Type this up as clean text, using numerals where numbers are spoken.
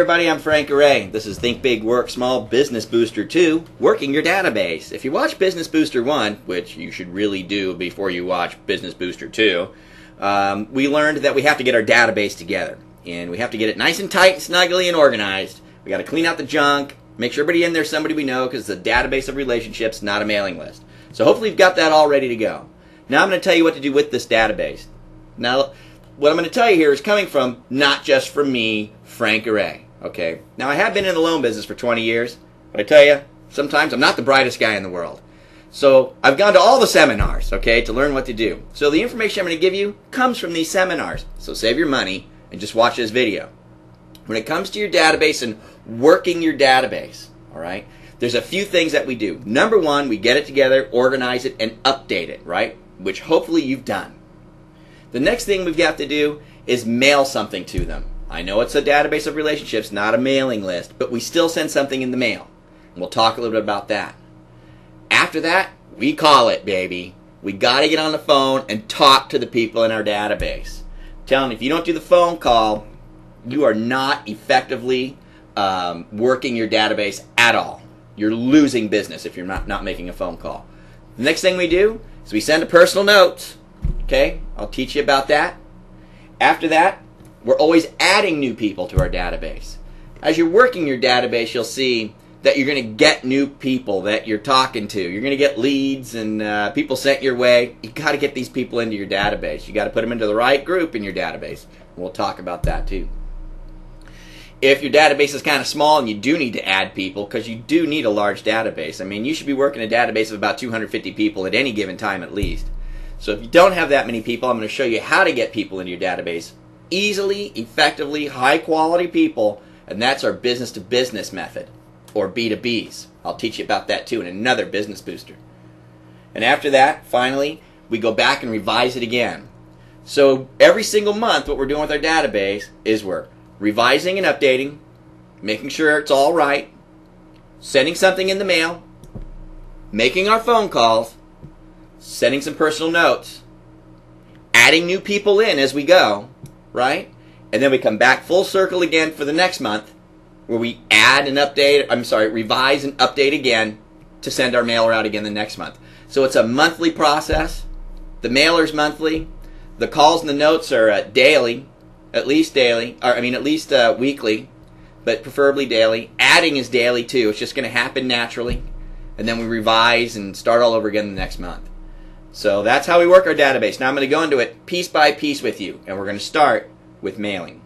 everybody, I'm Frank Array. This is Think Big Work Small Business Booster 2, Working Your Database. If you watch Business Booster 1, which you should really do before you watch Business Booster 2, we learned that we have to get our database together. And we have to get it nice and tight, snuggly, and organized. We got to clean out the junk, make sure everybody in there is somebody we know, because it's a database of relationships, not a mailing list. So hopefully you've got that all ready to go. Now I'm going to tell you what to do with this database. Now, what I'm going to tell you here is coming from not just from me, Frank Array. Okay. Now I have been in the loan business for 20 years, but I tell you, sometimes I'm not the brightest guy in the world. So I've gone to all the seminars, okay, to learn what to do. So the information I'm going to give you comes from these seminars. So save your money and just watch this video. When it comes to your database and working your database, all right, there's a few things that we do. Number one, we get it together, organize it, and update it, right, which hopefully you've done. The next thing we've got to do is mail something to them. I know it's a database of relationships, not a mailing list, but we still send something in the mail. And we'll talk a little bit about that. After that, we call it, baby. We got to get on the phone and talk to the people in our database. Tell them if you don't do the phone call, you are not effectively working your database at all. You're losing business if you're not making a phone call. The next thing we do is we send a personal note. Okay, I'll teach you about that. After that, we're always adding new people to our database. As you're working your database, you'll see that you're going to get new people that you're talking to. You're going to get leads and people sent your way. You've got to get these people into your database. You've got to put them into the right group in your database. We'll talk about that too. If your database is kind of small and you do need to add people, because you do need a large database. I mean, you should be working a database of about 250 people at any given time at least. So if you don't have that many people, I'm going to show you how to get people into your database easily, effectively, high quality people, and that's our business to business method, or B2Bs. I'll teach you about that too in another business booster. And after that, finally, we go back and revise it again. So every single month what we're doing with our database is we're revising and updating, making sure it's all right, sending something in the mail, making our phone calls, sending some personal notes, adding new people in as we go, right? And then we come back full circle again for the next month where we add and update, revise and update again to send our mailer out again the next month. So it's a monthly process. The mailer's monthly. The calls and the notes are daily, at least weekly, but preferably daily. Adding is daily too. It's just going to happen naturally. And then we revise and start all over again the next month. So that's how we work our database. Now I'm going to go into it piece by piece with you, and we're going to start with mailing.